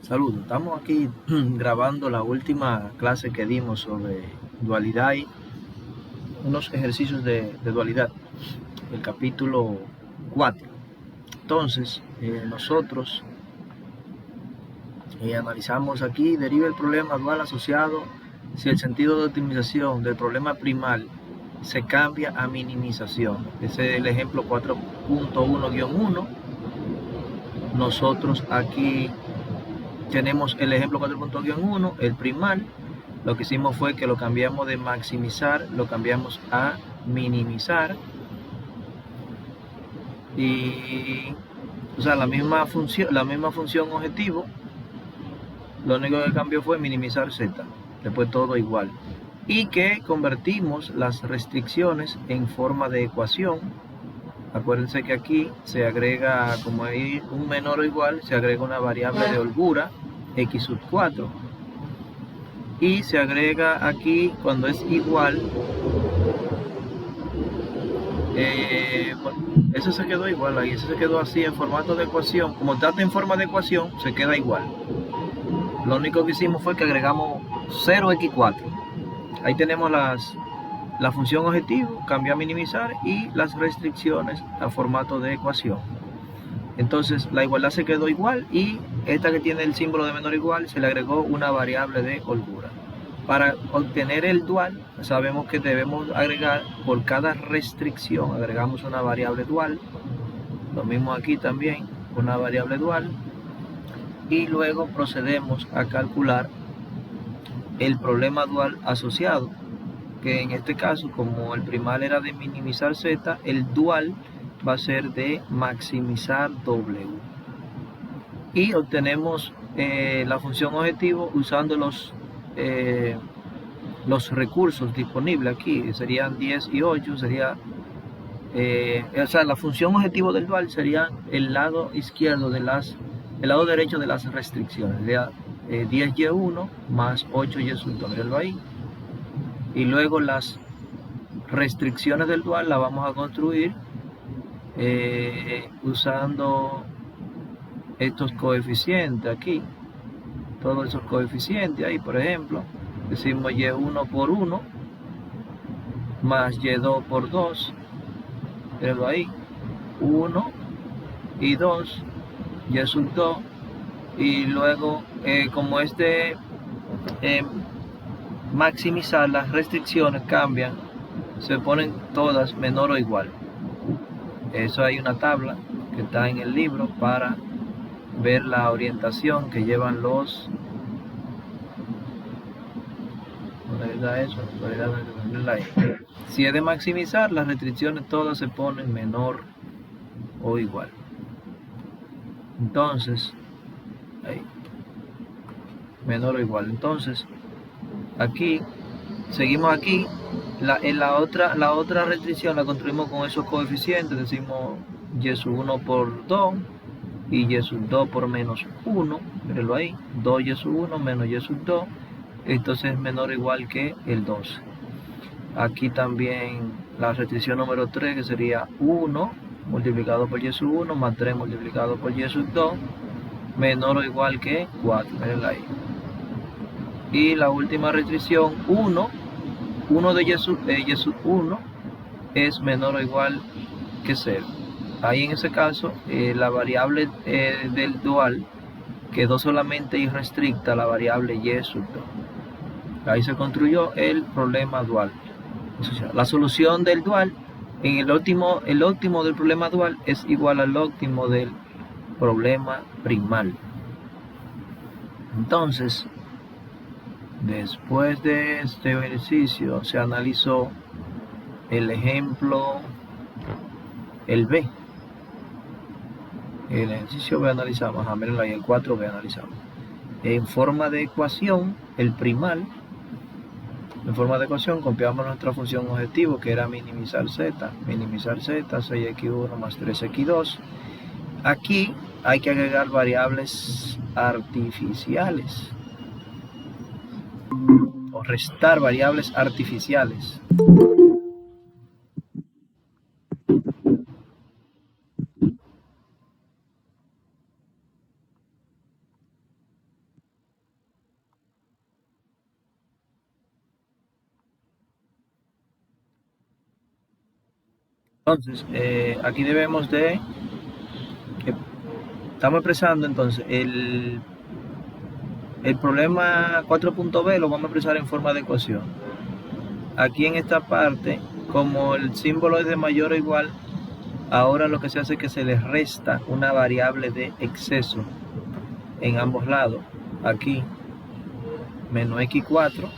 Saludos, estamos aquí grabando la última clase que dimos sobre dualidad y unos ejercicios de dualidad, el capítulo 4. Entonces, nosotros analizamos aquí, deriva el problema dual asociado si el sentido de optimización del problema primal se cambia a minimización. Ese es el ejemplo 4.1-1. Nosotros aquí tenemos el ejemplo 4.1, el primal. Lo que hicimos fue que lo cambiamos de maximizar, lo cambiamos a minimizar. Y, o sea, la misma función objetivo, lo único que cambió fue minimizar z. Después todo igual. Y que convertimos las restricciones en forma de ecuación. Acuérdense que aquí se agrega, como hay un menor o igual, se agrega una variable de holgura, x sub 4. Y se agrega aquí, cuando es igual, bueno, eso se quedó igual ahí, eso se quedó así en formato de ecuación. Como está en forma de ecuación, se queda igual. Lo único que hicimos fue que agregamos 0x4. Ahí tenemos la función objetivo, cambió a minimizar, y las restricciones a formato de ecuación. Entonces la igualdad se quedó igual, y esta que tiene el símbolo de menor o igual se le agregó una variable de holgura. Para obtener el dual, sabemos que debemos agregar, por cada restricción agregamos una variable dual. Lo mismo aquí también, una variable dual. Y luego procedemos a calcular el problema dual asociado, que en este caso, como el primal era de minimizar z, el dual va a ser de maximizar w. Y obtenemos la función objetivo usando los recursos disponibles aquí. Serían 10 y 8, sería o sea, la función objetivo del dual sería el lado izquierdo de el lado derecho de las restricciones, sería 10y1 más 8y sub 2, mírenlo ahí. Y luego las restricciones del dual las vamos a construir usando estos coeficientes aquí, todos esos coeficientes ahí. Por ejemplo, decimos y1 por 1 más y2 por 2, mírenlo ahí, 1 y 2, y sub 2. Y luego, como es de maximizar, las restricciones cambian, se ponen todas menor o igual. Eso hay una tabla que está en el libro para ver la orientación que llevan los... ¿Dónde está eso? Si es de maximizar, las restricciones todas se ponen menor o igual. Entonces, ahí, menor o igual. Entonces, aquí, seguimos aquí. La otra restricción la construimos con esos coeficientes. Decimos y sub 1 por 2 y y sub 2 por menos 1. Mírenlo ahí, 2y sub 1 menos y sub 2. Entonces es menor o igual que el 12. Aquí también la restricción número 3, que sería 1 multiplicado por y sub 1 más 3 multiplicado por y sub 2, menor o igual que 4. Mírenla ahí. Y la última restricción, 1 de y sub 1 es menor o igual que 0. Ahí en ese caso, la variable del dual quedó solamente irrestricta, la variable y sub 2. Ahí se construyó el problema dual. O sea, la solución del dual en el óptimo del problema dual es igual al óptimo del problema primal. Entonces, después de este ejercicio se analizó el ejemplo, el B. El ejercicio B analizamos, miren ahí, el 4B analizamos. En forma de ecuación, el primal, en forma de ecuación copiamos nuestra función objetivo, que era minimizar z, 6x1 más 3x2. Aquí hay que agregar variables artificiales o restar variables artificiales. Entonces, aquí debemos de... Estamos expresando entonces el problema 4.b lo vamos a expresar en forma de ecuación. Aquí en esta parte, como el símbolo es de mayor o igual, ahora lo que se hace es que se le resta una variable de exceso en ambos lados. Aquí, menos x4.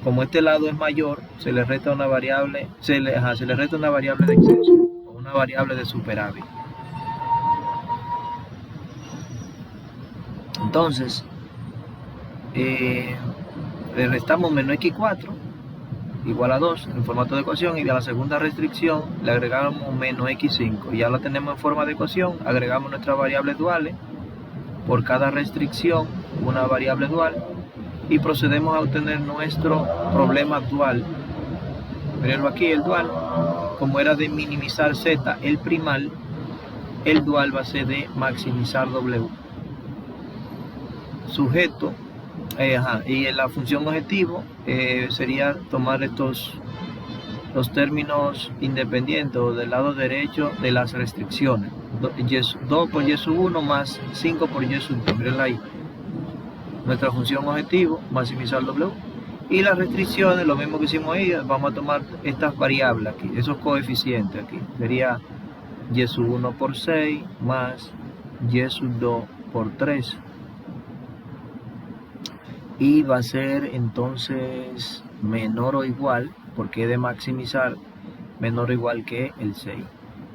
Como este lado es mayor, se le resta una variable, se le resta una variable de exceso o una variable de superávit. Entonces, le restamos menos x4 igual a 2 en formato de ecuación, y a la segunda restricción le agregamos menos x5. Ya la tenemos en forma de ecuación, agregamos nuestras variables duales, por cada restricción una variable dual, y procedemos a obtener nuestro problema dual. Mirenlo aquí, el dual, como era de minimizar z, el primal, el dual va a ser de maximizar w. Sujeto, y en la función objetivo sería tomar los términos independientes o del lado derecho de las restricciones. 2 por y sub 1 más 5 por y sub 2. Miren ahí. Nuestra función objetivo, maximizar w. Y las restricciones, lo mismo que hicimos ahí, vamos a tomar estas variables aquí, esos coeficientes aquí. Sería y sub 1 por 6 más y sub 2 por 3. Y va a ser entonces menor o igual, porque es de maximizar, menor o igual que el 6.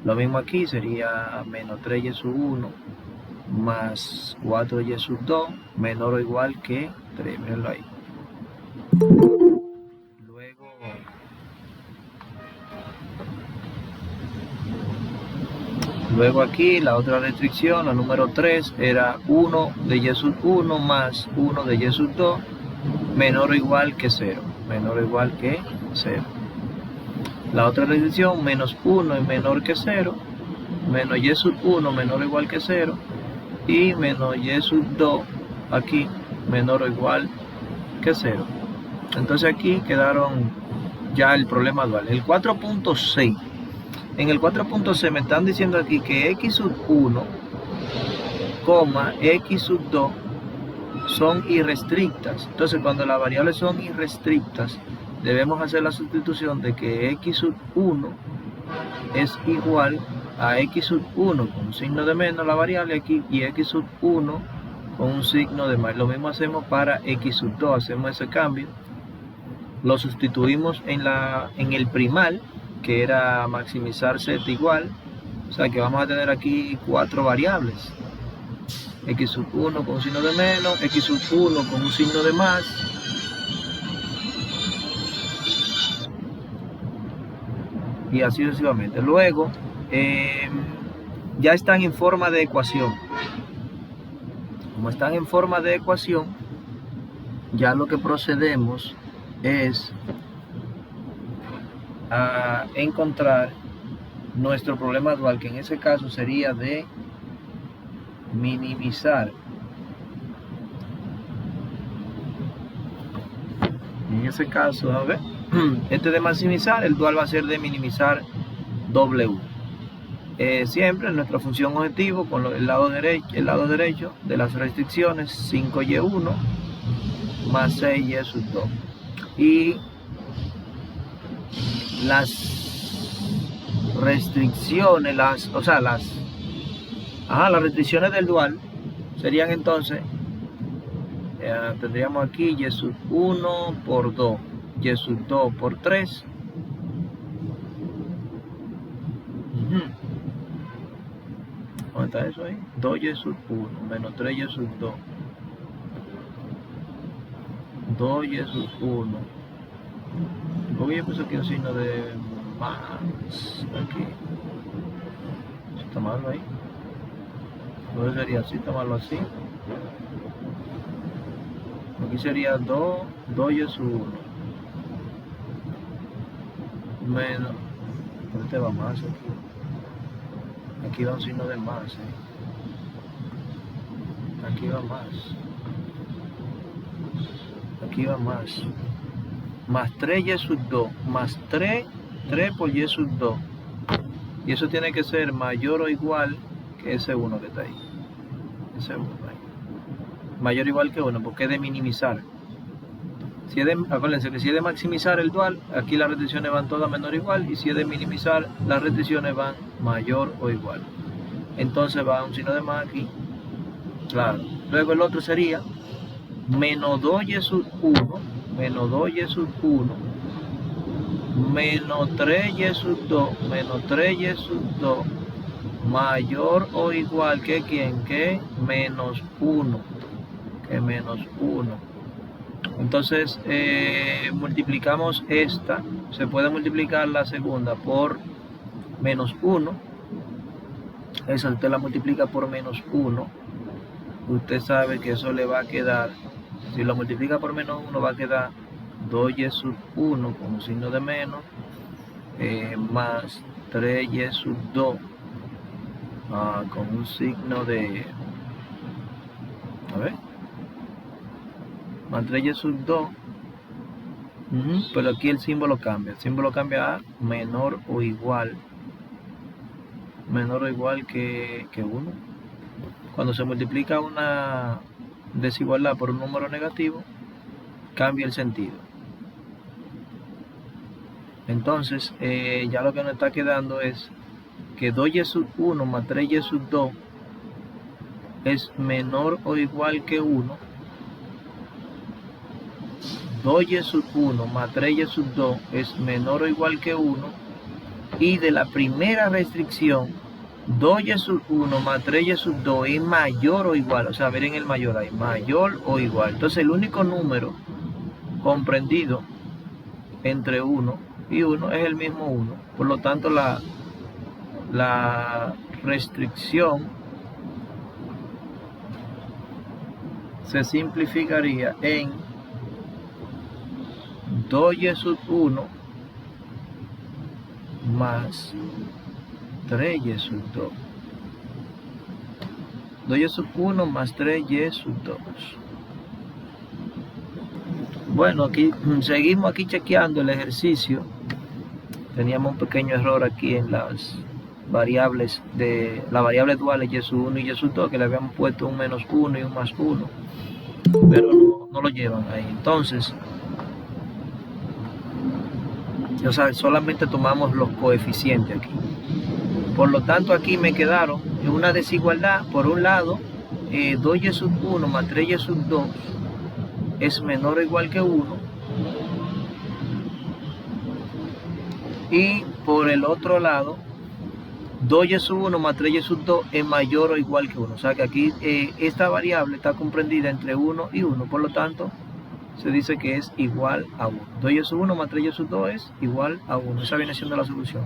Lo mismo aquí sería menos 3y sub 1 más 4y sub 2 menor o igual que 3. Mírenlo ahí. Luego aquí la otra restricción, la número 3, era 1 de y sub 1 más 1 de y sub 2 menor o igual que 0. Menor o igual que 0. La otra restricción, menos 1 es menor que 0, menos y sub 1 menor o igual que 0, y menos y sub 2 aquí menor o igual que 0. Entonces aquí quedaron ya el problema dual. El 4.6. En el 4.6 me están diciendo aquí que x sub 1, x sub 2 son irrestrictas. Entonces cuando las variables son irrestrictas, debemos hacer la sustitución de que x sub 1 es igual a x sub 1 con un signo de menos la variable aquí, y x sub 1 con un signo de más. Lo mismo hacemos para x sub 2, hacemos ese cambio, lo sustituimos en el primal, que era maximizar z igual, o sea que vamos a tener aquí 4 variables, x sub 1 con un signo de menos, x sub 1 con un signo de más, y así sucesivamente. Luego ya están en forma de ecuación. Como están en forma de ecuación, ya lo que procedemos es a encontrar nuestro problema dual, que en ese caso sería de minimizar. En ese caso, a ver, este de maximizar, el dual va a ser de minimizar w. Siempre en nuestra función objetivo, con el lado derecho de las restricciones, 5y1 más 6y sub 2. Y las restricciones, las restricciones del dual serían entonces, tendríamos aquí y sub 1 por 2, y sub 2 por 3. ¿Dónde está eso ahí? 2y sub 1 menos 3y sub 2. 2y sub 1. Voy a poner aquí un signo de más. Aquí. Está malo ahí. No sería así, está malo así. Aquí sería 2y sub 1. Menos. ¿Por este va más aquí? Aquí va un signo de más. Aquí va más. Aquí va más. Más 3y sub 2. Más 3 por y sub 2 Y eso tiene que ser mayor o igual que ese 1 que está ahí. Ese 1 ahí. Mayor o igual que 1, porque es de minimizar. Si es de, acuérdense que si es de maximizar el dual, aquí las restricciones van todas menor o igual, y si es de minimizar, las restricciones van mayor o igual. Entonces va un signo de más aquí, claro. Luego el otro sería menos 2y sub 1, menos 2y sub 1, menos 3y sub 2, menos 3y sub 2, mayor o igual que ¿quién? Que menos 1, que menos 1. Entonces multiplicamos esta, se puede multiplicar la segunda por menos 1, esa usted la multiplica por menos 1, usted sabe que eso le va a quedar, si lo multiplica por menos 1 va a quedar 2y sub 1 con un signo de menos, más 3y sub 2 con un signo de, a ver, más 3y sub 2, pero aquí el símbolo cambia a menor o igual que 1. Cuando se multiplica una desigualdad por un número negativo, cambia el sentido. Entonces, ya lo que nos está quedando es que 2y sub 1 más 3y sub 2 es menor o igual que 1. 2y sub 1 más 3y sub 2 es menor o igual que 1. Y de la primera restricción, 2y sub 1 más 3y sub 2 es mayor o igual. O sea, miren el mayor ahí, mayor o igual. Entonces el único número comprendido entre 1 y 1 es el mismo 1. Por lo tanto, la restricción se simplificaría en 2y sub 1 más 3y sub 2. 2y sub 1 más 3y sub 2. Bueno, aquí seguimos aquí chequeando el ejercicio. Teníamos un pequeño error aquí en las variables de la variable duales y sub 1 y y sub 2, que le habíamos puesto un menos 1 y un más 1, pero no lo llevan ahí. Entonces, o sea, solamente tomamos los coeficientes aquí. Por lo tanto, aquí me quedaron en una desigualdad. Por un lado, 2y sub 1 más 3y sub 2 es menor o igual que 1. Y por el otro lado, 2y sub 1 más 3y sub 2 es mayor o igual que 1. O sea que aquí esta variable está comprendida entre 1 y 1. Por lo tanto, se dice que es igual a 1. 2y sub 1 más 3y sub 2 es igual a 1. Esa viene siendo la solución.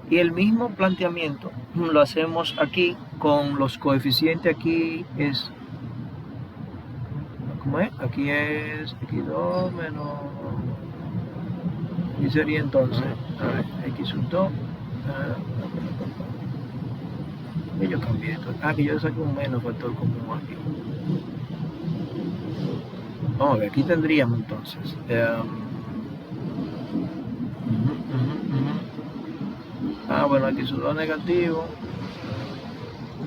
Y el mismo planteamiento lo hacemos aquí con los coeficientes. Aquí es, ¿cómo es? Aquí es x2 menos, y sería entonces, a ver, x sub 2, y yo cambié esto, que yo saqué un menos factor común aquí. Vamos a ver, aquí tendríamos entonces, bueno, x sub 2 negativo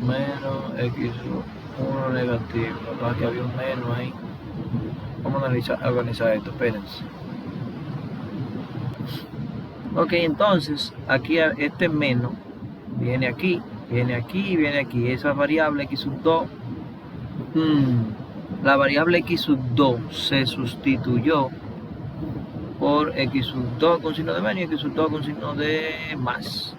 menos x sub 1 negativo. Lo que pasa es que había un menos ahí. Vamos a organizar esto, espérense. Ok, entonces aquí este menos viene aquí, viene aquí y viene aquí. Esa variable x sub 2, la variable x sub 2 se sustituyó por x sub 2 con signo de menos y x sub 2 con signo de más.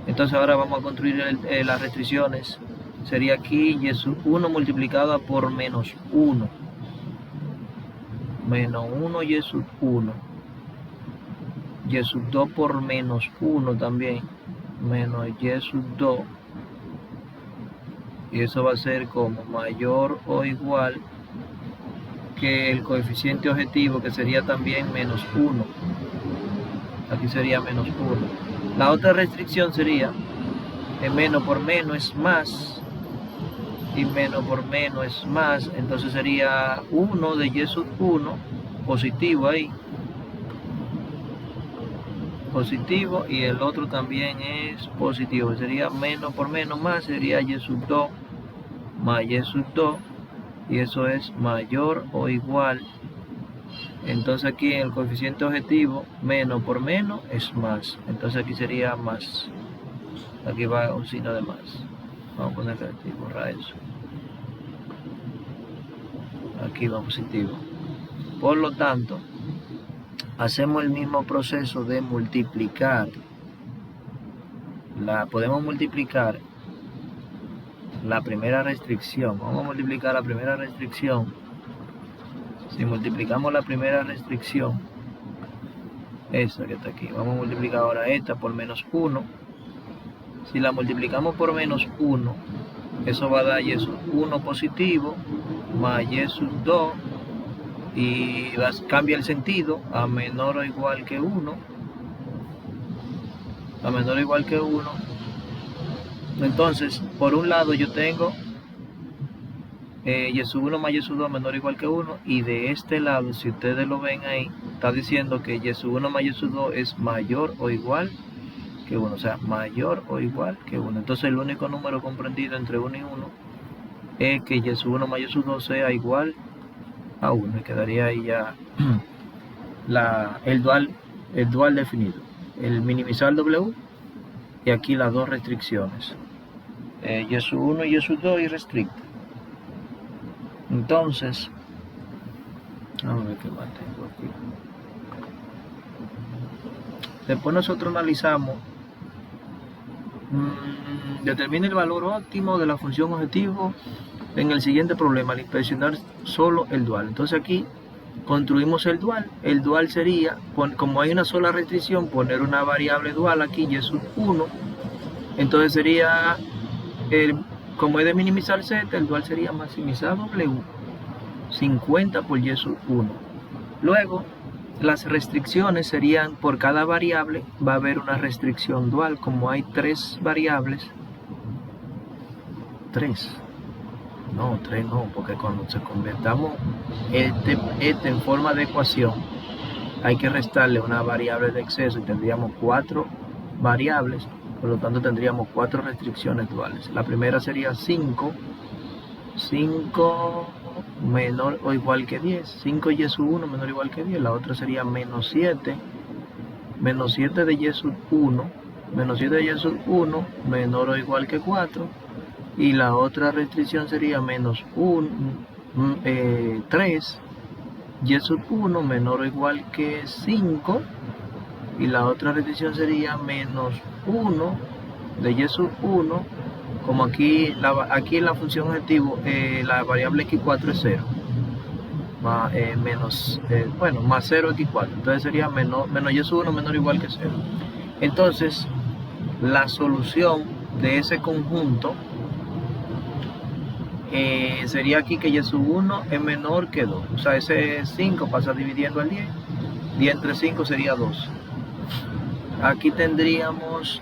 Entonces ahora vamos a construir las restricciones. Sería aquí y sub 1 multiplicada por menos 1. Menos 1 y sub 1. Y sub 2 por menos 1 también. Menos y sub 2. Y eso va a ser como mayor o igual que el coeficiente objetivo, que sería también menos 1. Aquí sería menos 1. La otra restricción sería menos por menos es más y menos por menos es más. Entonces sería 1 de y sub 1 positivo ahí positivo y el otro también es positivo. Sería menos por menos más, sería y sub 2 más y sub 2, y eso es mayor o igual. Entonces aquí en el coeficiente objetivo, menos por menos es más. Entonces aquí sería más. Aquí va un signo de más. Vamos a poner aquí, borrar eso. Aquí va positivo. Por lo tanto, hacemos el mismo proceso de multiplicar. Podemos multiplicar la primera restricción. Vamos a multiplicar la primera restricción. Si multiplicamos la primera restricción, esta que está aquí, vamos a multiplicar ahora esta por menos 1. Si la multiplicamos por menos 1, eso va a dar y sub 1 positivo más y sub 2, y cambia el sentido a menor o igual que 1. A menor o igual que 1. Entonces, por un lado yo tengo y sub 1 más y sub 2 menor o igual que 1, y de este lado, si ustedes lo ven ahí, está diciendo que y sub 1 más y sub 2 es mayor o igual que 1, o sea, mayor o igual que 1. Entonces el único número comprendido entre 1 y 1 es que y sub 1 más y sub 2 sea igual a 1, y quedaría ahí ya el dual definido, el minimizar W, y aquí las dos restricciones, y sub 1 y y sub 2 y restricta. Entonces, vamos a ver qué más tengo aquí. Después nosotros analizamos, determina el valor óptimo de la función objetivo en el siguiente problema al inspeccionar solo el dual. Entonces aquí construimos el dual. El dual sería, como hay una sola restricción, poner una variable dual aquí, y sub 1. Entonces sería, como es de minimizar z, el dual sería maximizar W, 50 por y sub 1. Luego, las restricciones serían, por cada variable va a haber una restricción dual. Como hay 3 variables, 3 no, porque cuando se convertamos este en forma de ecuación, hay que restarle una variable de exceso y tendríamos 4 variables, por lo tanto tendríamos 4 restricciones duales. La primera sería 5 menor o igual que 10, 5 y sub 1 menor o igual que 10. La otra sería menos 7 de y sub 1, menor o igual que 4. Y la otra restricción sería menos 3 y sub 1 menor o igual que 5. Y la otra restricción sería menos 1 de y sub 1. Como aquí en la función objetivo, la variable x4 es 0, más, más 0 x4, entonces sería menos y sub 1 menor o igual que 0. Entonces la solución de ese conjunto sería aquí que y sub 1 es menor que 2, o sea, ese 5 pasa dividiendo al 10, 10 entre 5 sería 2. Aquí tendríamos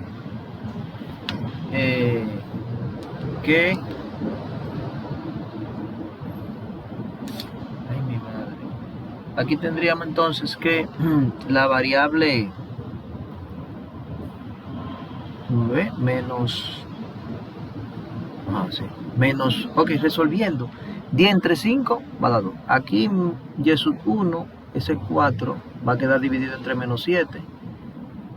que aquí tendríamos entonces que la variable resolviendo 10 entre 5 va a dar 2. Aquí y sub 1, ese 4 va a quedar dividido entre menos 7,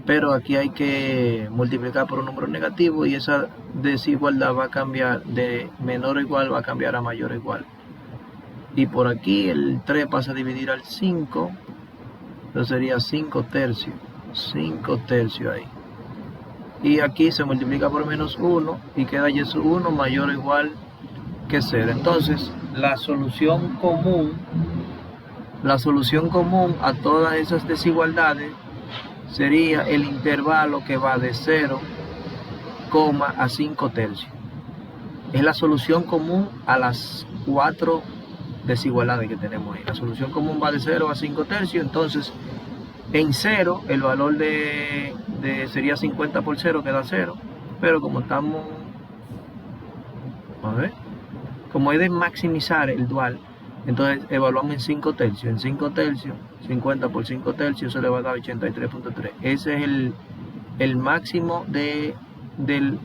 pero aquí hay que multiplicar por un número negativo, y esa desigualdad va a cambiar de menor o igual, va a cambiar a mayor o igual. Y por aquí el 3 pasa a dividir al 5, entonces sería 5 tercios ahí. Y aquí se multiplica por menos 1 y queda y sub 1 mayor o igual que 0. Entonces la solución común a todas esas desigualdades sería el intervalo que va de 0, a 5 tercios. Es la solución común a las 4 desigualdades que tenemos ahí. La solución común va de 0 a 5 tercios. Entonces en 0 el valor sería 50 por 0, queda 0, pero como como es de maximizar el dual, Entonces evaluamos en 5 tercios. En 5 tercios, 50 por 5 tercios, eso le va a dar 83.3. Ese es el máximo del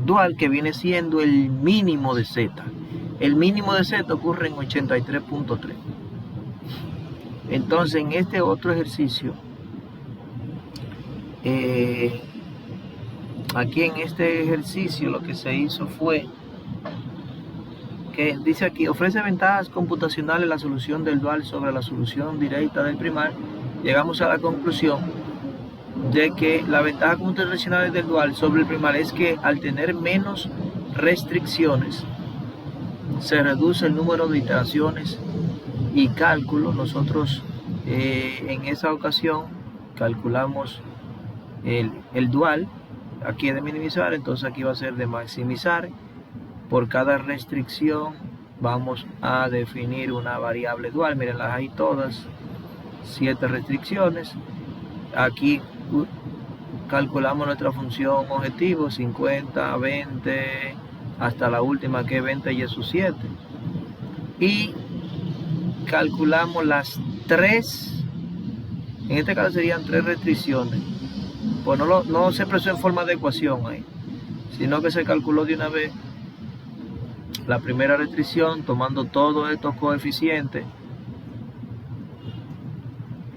dual, que viene siendo el mínimo de Z. El mínimo de Z ocurre en 83.3. Entonces, en este otro ejercicio, aquí en este ejercicio lo que se hizo fue que dice aquí, ofrece ventajas computacionales la solución del dual sobre la solución directa del primal. Llegamos a la conclusión de que la ventaja computacional del dual sobre el primal es que al tener menos restricciones se reduce el número de iteraciones y cálculos. Nosotros en esa ocasión calculamos el dual, aquí es de minimizar, entonces aquí va a ser de maximizar. Por cada restricción vamos a definir una variable dual. Mirenlas ahí todas, 7 restricciones. Aquí calculamos nuestra función objetivo, 50, 20, hasta la última que es 20 y eso 7. Y calculamos las 3, en este caso serían 3 restricciones. Pues no se expresó en forma de ecuación ahí, sino que se calculó de una vez la primera restricción tomando todos estos coeficientes,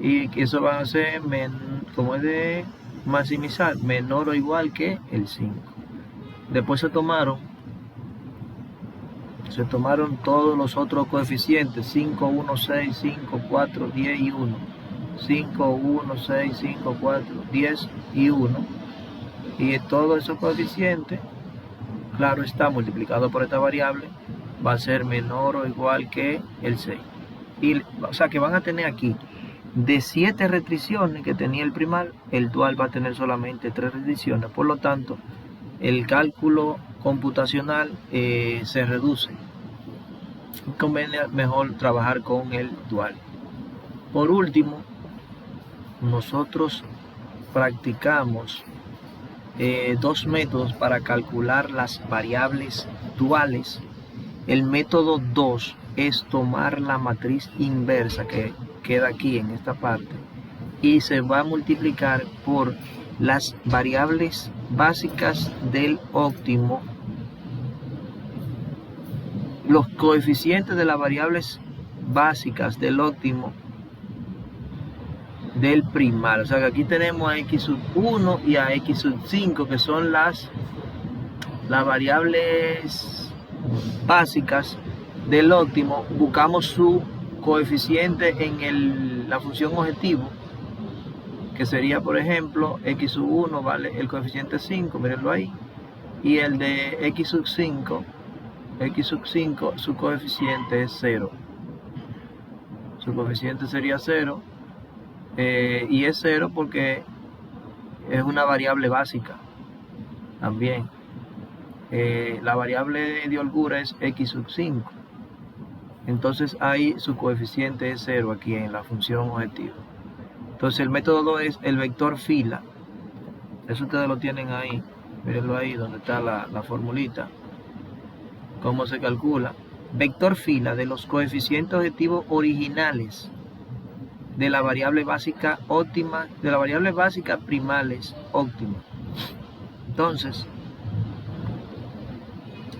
y que eso va a ser, como es de maximizar, menor o igual que el 5. Después se tomaron todos los otros coeficientes, 5, 1, 6, 5, 4, 10 y 1. 5, 1, 6, 5, 4, 10 y 1. Y todos esos coeficientes, claro está, multiplicado por esta variable, va a ser menor o igual que el 6. O sea que van a tener aquí, de 7 restricciones que tenía el primal, el dual va a tener solamente 3 restricciones. Por lo tanto, el cálculo computacional se reduce. Conviene mejor trabajar con el dual. Por último, nosotros practicamos 2 métodos para calcular las variables duales. El método 2 es tomar la matriz inversa que queda aquí en esta parte y se va a multiplicar por las variables básicas del óptimo, los coeficientes de las variables básicas del óptimo del primal. O sea que aquí tenemos a x1 y a x5, que son las variables básicas del óptimo. Buscamos su coeficiente en la función objetivo, que sería, por ejemplo, x1 vale el coeficiente 5, mírenlo ahí, y el de x5, su coeficiente es 0. Su coeficiente sería 0, y es 0 porque es una variable básica también. La variable de holgura es x5, entonces ahí su coeficiente es 0 aquí en la función objetivo. Entonces el método 2 es el vector fila. Eso ustedes lo tienen ahí, mírenlo ahí donde está la formulita, cómo se calcula. Vector fila de los coeficientes objetivos originales de la variable básica óptima, de la variable básica primales óptima. Entonces,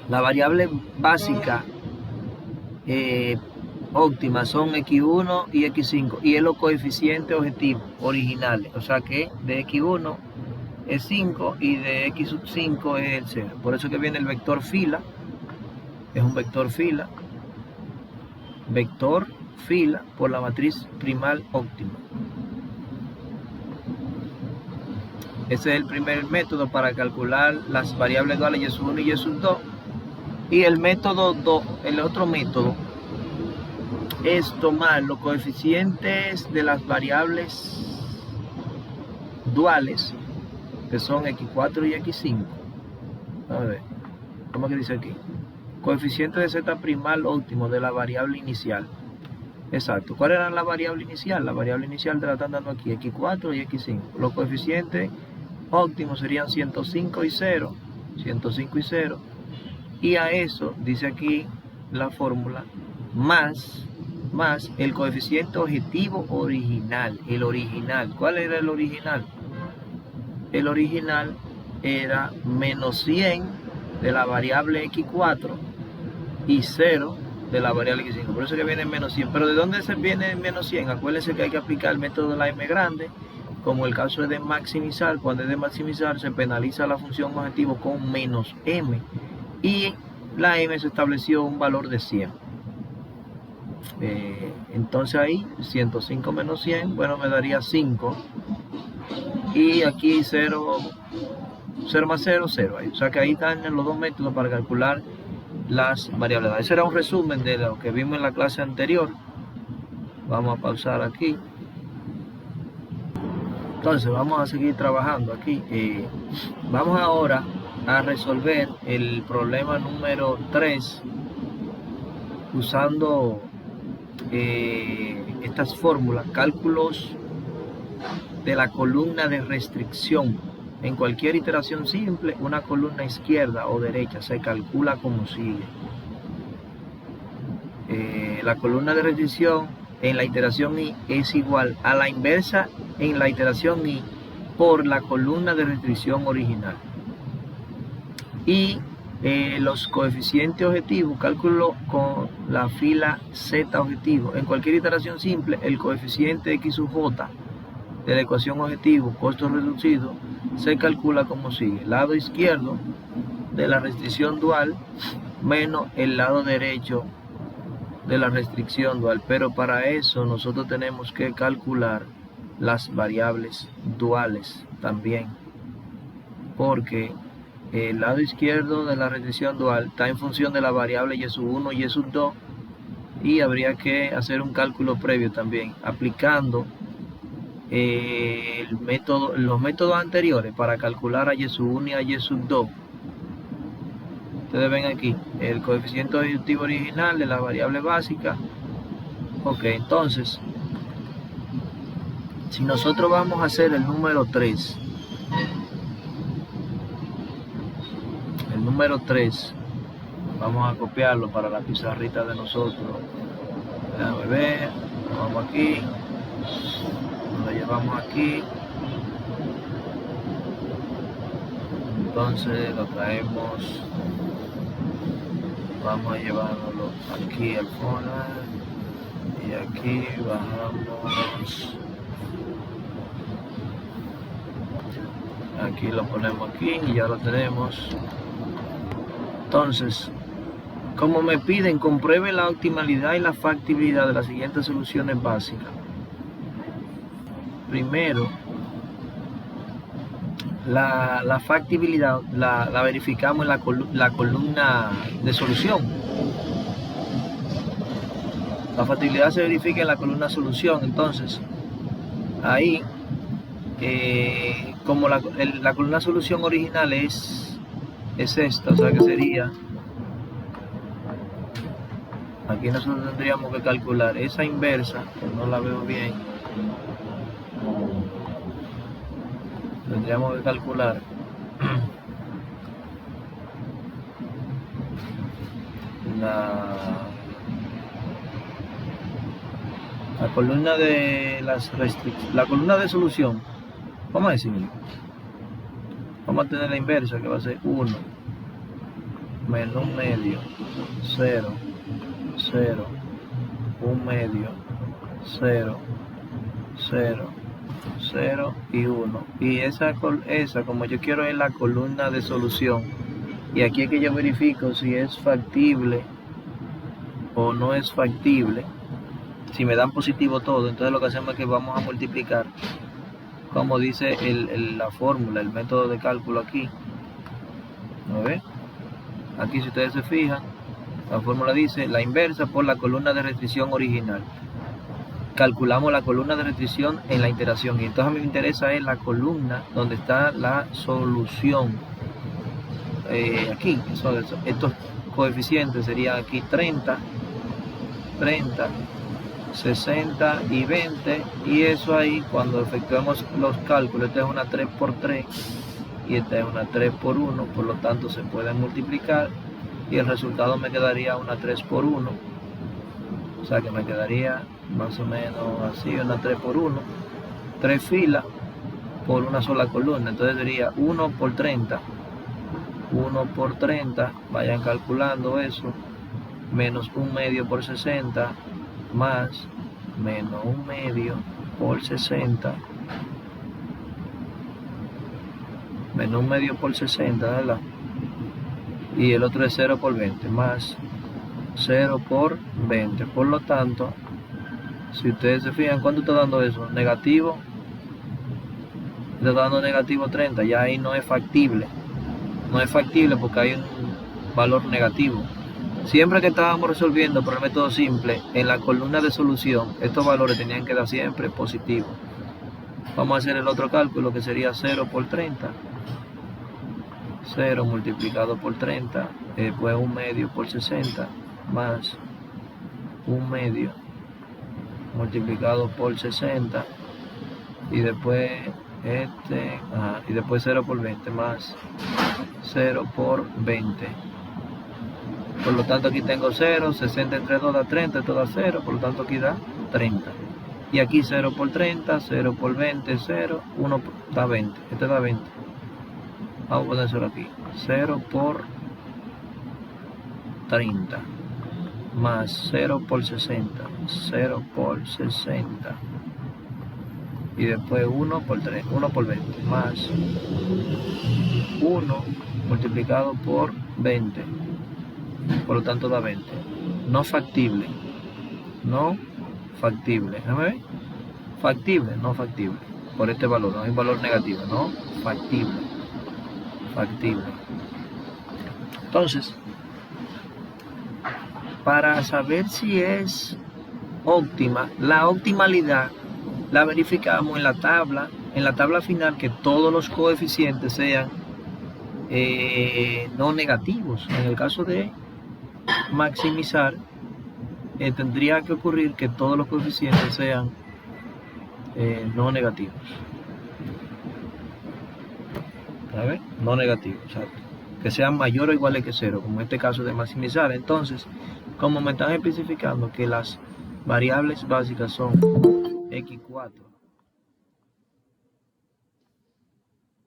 la variable básica óptima son x1 y x5, y es los coeficientes objetivos originales. O sea que de x1 es 5 y de x5 es el 0. Por eso que viene el vector fila. Es un vector fila por la matriz primal óptima. Ese es el primer método para calcular las variables duales y1 y y2. Y el método 2, el otro método, es tomar los coeficientes de las variables duales, que son x4 y x5. A ver, ¿cómo que dice aquí? Coeficiente de z primal óptimo de la variable inicial. Exacto. ¿Cuál era la variable inicial? La variable inicial te la están dando aquí, x4 y x5. Los coeficientes óptimos serían 105 y 0. 105 y 0. Y a eso, dice aquí la fórmula, más más el coeficiente objetivo original. El original, ¿cuál era el original? El original era menos 100 de la variable x4 y 0 de la variable x5. Por eso que viene menos 100. Pero ¿de dónde se viene menos 100? Acuérdense que hay que aplicar el método de la m grande. Como el caso es de maximizar, cuando es de maximizar se penaliza la función objetivo con menos m. Y la m se estableció un valor de 100. Entonces ahí 105 menos 100, bueno, me daría 5. Y aquí 0 más 0, 0. O sea que ahí están los dos métodos para calcular las variables. Ese era un resumen de lo que vimos en la clase anterior. Vamos a pausar aquí. Entonces vamos a seguir trabajando aquí. Vamos ahora a resolver el problema número 3 usando estas fórmulas, cálculos de la columna de restricción. En cualquier iteración simple, una columna izquierda o derecha se calcula como sigue. La columna de restricción en la iteración i es igual a la inversa en la iteración i por la columna de restricción original. Y los coeficientes objetivos, cálculo con la fila z objetivo. En cualquier iteración simple, el coeficiente x sub j de la ecuación objetivo, costo reducido, se calcula como sigue: lado izquierdo de la restricción dual menos el lado derecho de la restricción dual. Pero para eso nosotros tenemos que calcular las variables duales también, porque el lado izquierdo de la restricción dual está en función de la variable y sub 1 y sub 2, y habría que hacer un cálculo previo también aplicando los métodos anteriores para calcular a y sub 1 y a y sub 2. Ustedes ven aquí el coeficiente objetivo original de la variable básica. Ok, entonces si nosotros vamos a hacer el número 3, vamos a copiarlo para la pizarrita de nosotros. Déjame ver, vamos aquí, lo llevamos aquí, entonces lo traemos, vamos a llevarlo aquí al fondo y aquí bajamos, aquí lo ponemos aquí y ya lo tenemos. Entonces, como me piden, compruebe la optimalidad y la factibilidad de las siguientes soluciones básicas. Primero, la factibilidad la verificamos en la columna de solución. La factibilidad se verifica en la columna solución. Entonces, ahí, como la columna solución original es esta, o sea que sería, aquí nosotros tendríamos que calcular esa inversa, que no la veo bien, tendríamos que calcular la columna de la columna de solución. Vamos a decirlo, vamos a tener la inversa, que va a ser 1 menos 1 medio, 0, 0, 1 medio, 0, 0, 0 y 1. Y esa como yo quiero es la columna de solución, y aquí es que yo verifico si es factible o no es factible. Si me dan positivo todo, entonces lo que hacemos es que vamos a multiplicar, como dice la fórmula, el método de cálculo aquí. ¿No ve? Aquí, si ustedes se fijan, la fórmula dice la inversa por la columna de restricción original. Calculamos la columna de restricción en la iteración, y entonces a mí me interesa es la columna donde está la solución. Aquí, estos coeficientes serían aquí 30, 60 y 20, y eso ahí cuando efectuemos los cálculos, esta es una 3 por 3 y esta es una 3 por 1, por lo tanto se pueden multiplicar y el resultado me quedaría una 3 por 1, O sea que me quedaría más o menos así, una 3 por 1, 3 filas por una sola columna. Entonces sería 1 por 30, 1 por 30, vayan calculando eso, menos 1 medio por 60, más menos 1 medio por 60, menos 1 medio por 60, ¿verdad? Y el otro es 0 por 20, más 0 por 20. Por lo tanto, si ustedes se fijan, ¿cuánto está dando eso? Negativo, está dando negativo 30, ya ahí no es factible. No es factible porque hay un valor negativo. Siempre que estábamos resolviendo por el método simple, en la columna de solución, estos valores tenían que dar siempre positivos. Vamos a hacer el otro cálculo que sería 0 por 30. 0 multiplicado por 30, después 1 medio por 60, más 1 medio multiplicado por 60, y después y después 0 por 20, más 0 por 20. Por lo tanto aquí tengo 0, 60 entre 2 da 30, esto da 0, por lo tanto aquí da 30. Y aquí 0 por 30, 0 por 20, 0, 1 da 20, este da 20. Vamos a ponérselo aquí, 0 por 30, más 0 por 60, 0 por 60, y después 1 por 3, 1 por 20, más 1 multiplicado por 20, por lo tanto da 20. No factible, no factible, déjame ver, factible, no factible, por este valor, no hay valor negativo, no factible, factible. Entonces, para saber si es óptima, la optimalidad la verificamos en la tabla final, que todos los coeficientes sean no negativos. En el caso de maximizar, tendría que ocurrir que todos los coeficientes sean no negativos. ¿Sabes? No negativos, exacto. Que sean mayores o iguales que 0, como en este caso de maximizar. Entonces, como me están especificando que las variables básicas son x4,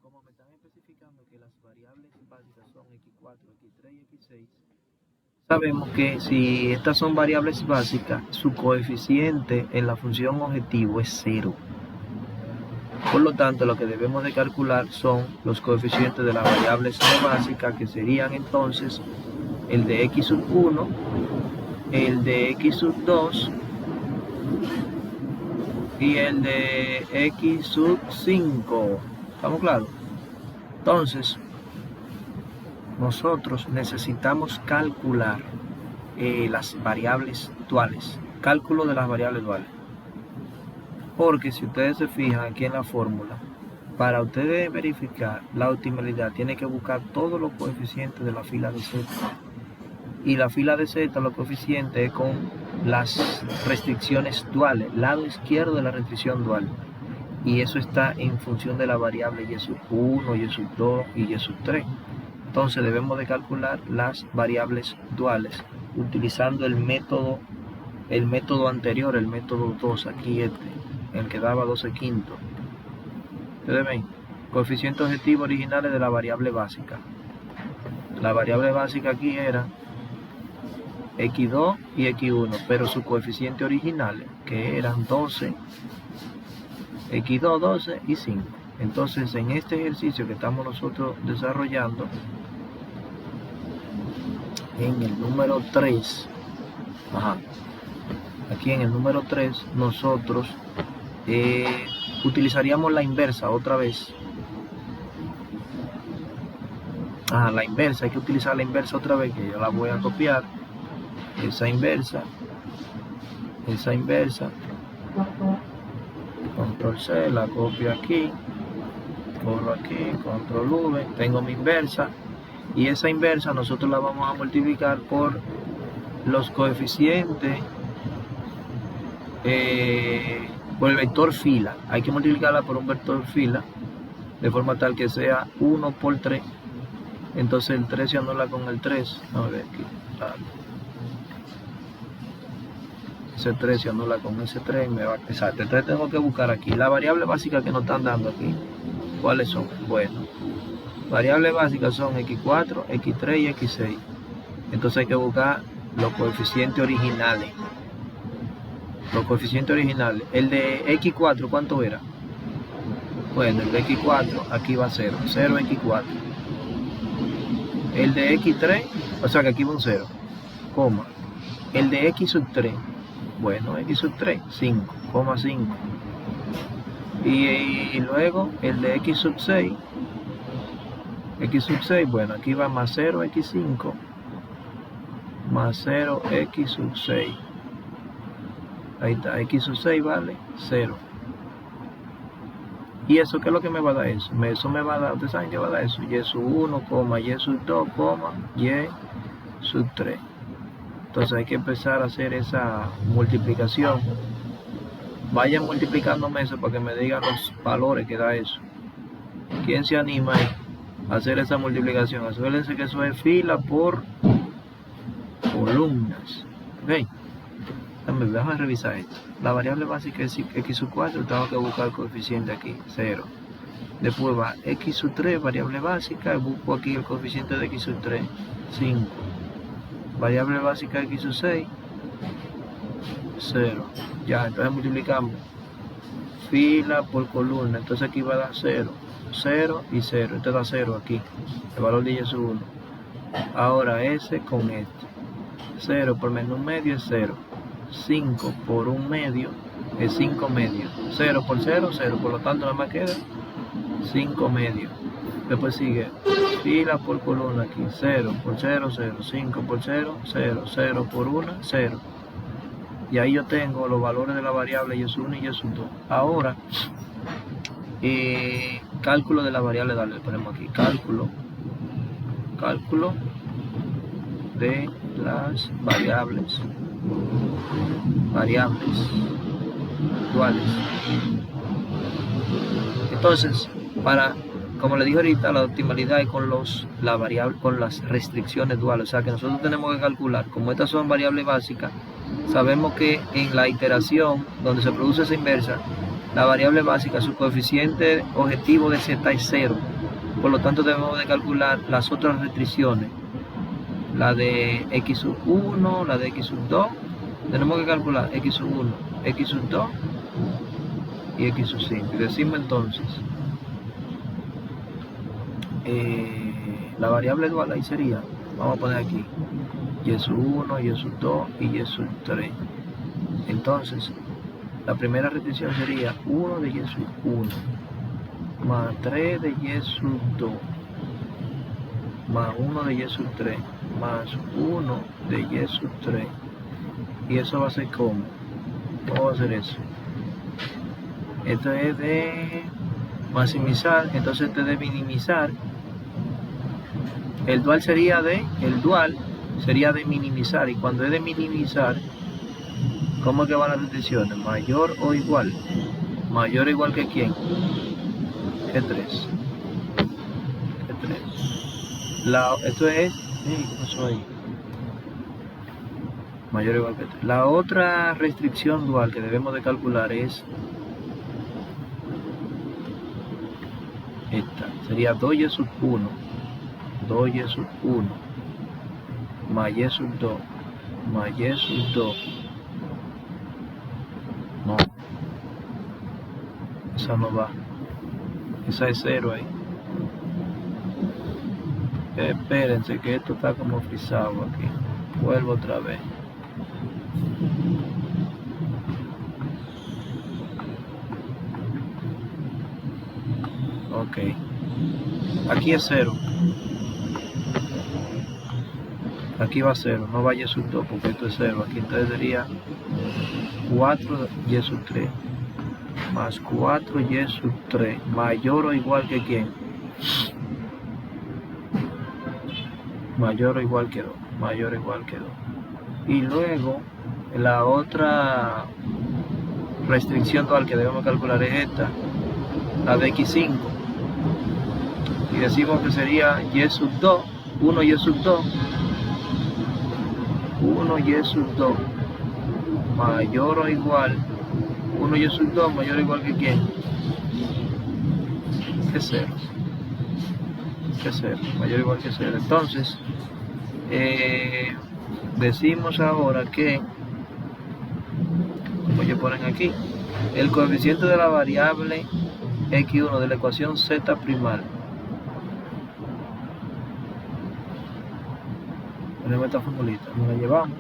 como me están especificando que las variables básicas son x4, x3 y x6, sabemos que si estas son variables básicas, su coeficiente en la función objetivo es 0. Por lo tanto, lo que debemos de calcular son los coeficientes de las variables no básicas, que serían entonces el de x sub 1, el de x sub 2 y el de x sub 5. ¿Estamos claros? Entonces, nosotros necesitamos calcular las variables duales, cálculo de las variables duales. Porque si ustedes se fijan aquí en la fórmula, para ustedes verificar la optimalidad, tienen que buscar todos los coeficientes de la fila de Z. Y la fila de Z, los coeficientes es con las restricciones duales, lado izquierdo de la restricción dual. Y eso está en función de la variable y sub 1, y sub 2 y y sub 3. Entonces debemos de calcular las variables duales utilizando el método anterior, el método 2, aquí el que daba 12 quintos. Ustedes ven, coeficientes objetivos originales de la variable básica. La variable básica aquí era x2 y x1, pero sus coeficientes originales, que eran 12, x2, 12 y 5. Entonces, en este ejercicio que estamos nosotros desarrollando, en el número 3, aquí en el número 3, nosotros utilizaríamos la inversa otra vez. La inversa, hay que utilizar la inversa otra vez, que yo la voy a copiar. Esa inversa, control C, la copio aquí, borro aquí, control V, tengo mi inversa, y esa inversa nosotros la vamos a multiplicar por los coeficientes, por el vector fila. Hay que multiplicarla por un vector fila de forma tal que sea 1 por 3. Entonces el 3 se anula con el 3. A ver aquí, C3 se anula con S3 me va, exacto. Entonces tengo que buscar aquí la variable básica que nos están dando aquí. ¿Cuáles son? Bueno, variables básicas son X4, X3 y X6. Entonces hay que buscar los coeficientes originales. Los coeficientes originales. El de X4, ¿cuánto era? Bueno, el de X4 aquí va 0, 0 X4. El de X3, o sea que aquí va un 0, coma. El de X sub 3, bueno, X sub 3, 5,5. Y luego el de X sub 6, bueno, aquí va más 0 X5, más 0 X sub 6. Ahí está, X sub 6 vale 0. ¿Y eso qué es lo que me va a dar eso? Eso me va a dar, ¿ustedes saben qué va a dar eso? Y sub 1, Y sub 2, Y sub 3. Entonces hay que empezar a hacer esa multiplicación. Vayan multiplicándome eso para que me digan los valores que da eso. ¿Quién se anima a hacer esa multiplicación? Acuérdense que eso es fila por columnas. ¿Ok? Déjame revisar esto. La variable básica es X sub 4, tengo que buscar el coeficiente aquí, 0. Después va X sub 3, variable básica, busco aquí el coeficiente de X sub 3, 5. Variable básica X sub 6, 0. Ya, entonces multiplicamos fila por columna, entonces aquí va a dar 0, 0 y 0, esto da 0 aquí, el valor de Y sub 1. Ahora S con este, 0 por menos un medio es 0. 5 por un medio es 5 medios. 0 por 0, 0. Por lo tanto, nada más queda 5 medios. Después sigue fila por columna aquí. 0 por 0, 0. 5 por 0, 0. 0 por 1, 0. Y ahí yo tengo los valores de la variable Y sub 1 y Y sub 2. Ahora, cálculo de la variable, dale, le ponemos aquí. Cálculo de las variables duales. Entonces, como le dije ahorita, la optimalidad es con con las restricciones duales. O sea que nosotros tenemos que calcular, como estas son variables básicas, sabemos que en la iteración donde se produce esa inversa, la variable básica, su coeficiente objetivo de z es 0. Por lo tanto, debemos de calcular las otras restricciones. La de X sub 1, la de X sub 2. Tenemos que calcular X sub 1, X sub 2 y X sub 5. Y decimos entonces, la variable dual ahí sería, vamos a poner aquí, Y sub 1, Y sub 2 y Y sub 3. Entonces, la primera restricción sería 1 de Y sub 1, más 3 de Y sub 2, más 1 de Y sub 3, más 1 de Y sub 3. Y eso va a ser como. ¿Cómo va a ser eso? Esto es de maximizar, entonces este es de minimizar. El dual sería de minimizar. Y cuando es de minimizar, ¿cómo es que van las restricciones? Mayor o igual. Mayor o igual que quién? Que 3. Esto es. ¿Qué pasó ahí? Mayor o igual que 3. La otra restricción dual que debemos de calcular es esta. Sería 2Y sub 1, 2Y sub 1, más Y sub 2, más Y sub 2. No. Esa no va. Esa es 0 ahí. Espérense que esto está como frisado aquí. Vuelvo otra vez. Ok. Aquí es 0. Aquí va 0. No va Y sub 2 porque esto es 0. Aquí entonces sería 4Y sub 3. Más 4Y sub 3. Mayor o igual que quién. Mayor o igual que 2. Mayor o igual que 2. Y luego la otra restricción dual que debemos calcular es esta, la de X5. Y decimos que sería Y sub 2, 1Y sub 2, 1Y sub 2, mayor o igual, 1 y sub 2 mayor o igual que quién, que 0, mayor o igual que 0. Entonces, decimos ahora que, como ellos ponen aquí, el coeficiente de la variable x1 de la ecuación z primal. Ponemos esta formulita, nos la llevamos.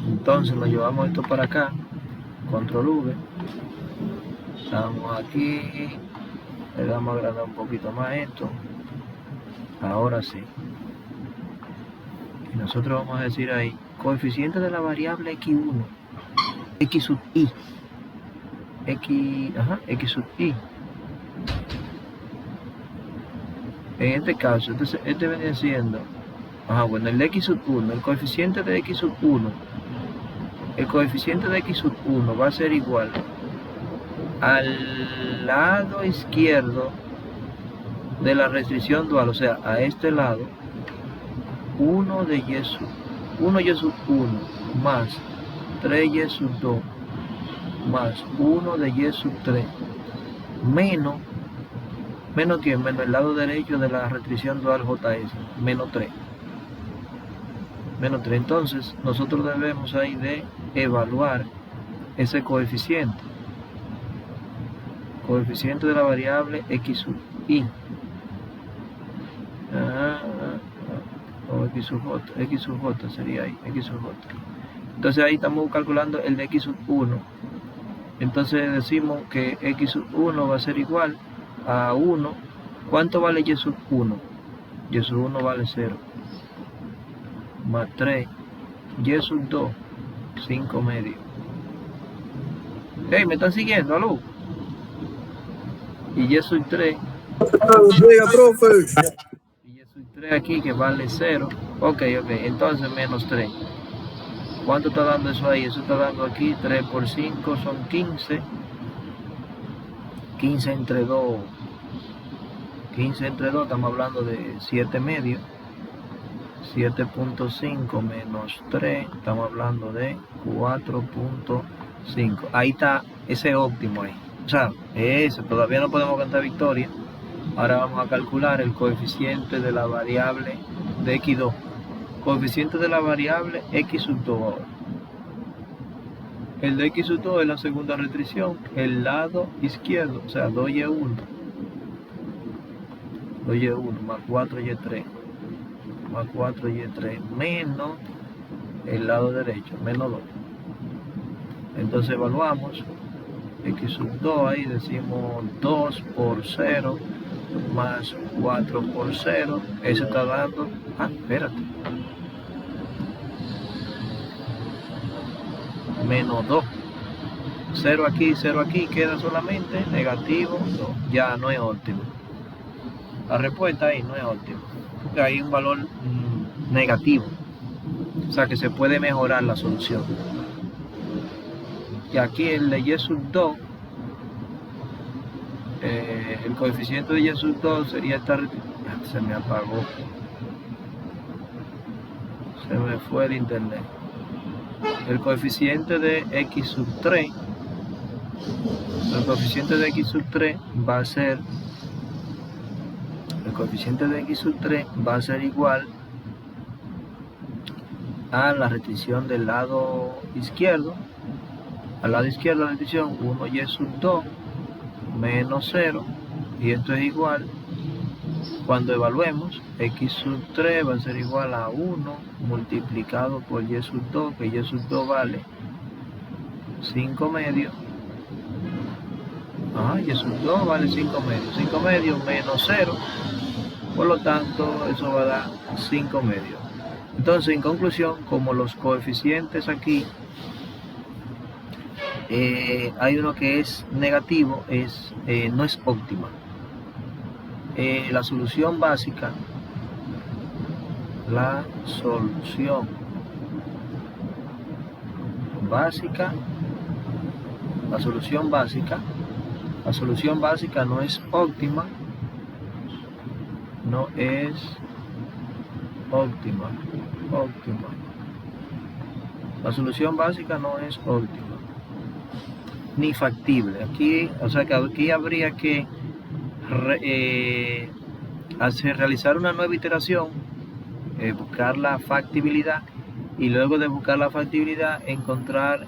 Entonces nos llevamos esto para acá, control V. Estamos aquí, le damos a agrandar un poquito más esto. Ahora sí. Y nosotros vamos a decir ahí, coeficiente de la variable x1, x sub i, x sub i. En este caso, entonces este viene siendo, bueno, el de x sub 1, el coeficiente de x sub 1, el coeficiente de x sub 1 va a ser igual al lado izquierdo de la restricción dual, o sea, a este lado, 1 de y sub 1 más 3y sub 2 más 1 de y sub 3 menos ¿quién? Menos el lado derecho de la restricción dual JS, menos 3. Entonces, nosotros debemos ahí de evaluar ese coeficiente. Coeficiente de la variable x sub i. O x sub j sería ahí, x sub j. Entonces ahí estamos calculando el de x sub 1. Entonces decimos que x sub 1 va a ser igual a 1. ¿Cuánto vale y sub 1? Y sub 1 vale 0. Más 3. Y sub 2, 5 medio. Hey, ¿me están siguiendo, aló? Y y sub 3. Diga, profe. Y y sub 3 aquí que vale 0. Ok. Entonces menos 3. ¿Cuánto está dando eso ahí? Eso está dando aquí 3 por 5 son 15. 15 entre 2. 15 entre 2 estamos hablando de 7 medio. 7.5 menos 3 estamos hablando de 4.5. Ahí está ese óptimo ahí. O sea, ese todavía no podemos cantar victoria. Ahora vamos a calcular el coeficiente de la variable de x2. Coeficiente de la variable x sub 2 ahora. El de x sub 2 es la segunda restricción, el lado izquierdo, o sea, 2y1. 2y1 más 4y3 más 4y3 menos el lado derecho, menos 2. Entonces evaluamos x sub 2, ahí decimos 2 por 0 más 4 por 0, eso está dando, espérate, menos 2. 0 aquí, queda solamente negativo 2. Ya no es óptimo. La respuesta ahí no es óptima. Hay un valor negativo. O sea que se puede mejorar la solución. Y aquí el de y sub 2, el coeficiente de y sub 2 sería esta. Se me apagó. Se me fue el internet. El coeficiente de x sub 3. El coeficiente de x sub 3 va a ser. El coeficiente de x sub 3 va a ser igual a la restricción del lado izquierdo. Al lado izquierdo de la restricción 1y sub 2 menos 0. Y esto es igual, cuando evaluemos, x sub 3 va a ser igual a 1 multiplicado por y sub 2, que y sub 2 vale 5 medios. Y sub 2 vale 5 medios. 5 medios menos 0. Por lo tanto, eso va a dar 5 medios. Entonces, en conclusión, como los coeficientes aquí, hay uno que es negativo, no es óptima. La solución básica, la solución básica no es óptima, no es óptima, óptima. La solución básica no es óptima, ni factible. Aquí, o sea que aquí habría que realizar una nueva iteración, buscar la factibilidad y luego de buscar la factibilidad encontrar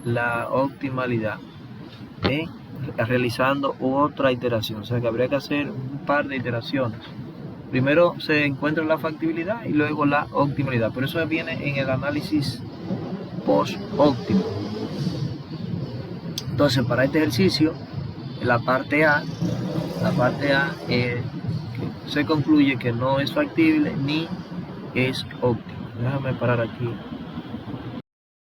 la optimalidad, realizando otra iteración. O sea que habría que hacer un par de iteraciones. Primero se encuentra la factibilidad y luego la optimalidad, pero eso viene en el análisis post-óptimo. Entonces, para este ejercicio, la parte A se concluye que no es factible ni es óptimo. Déjame parar aquí.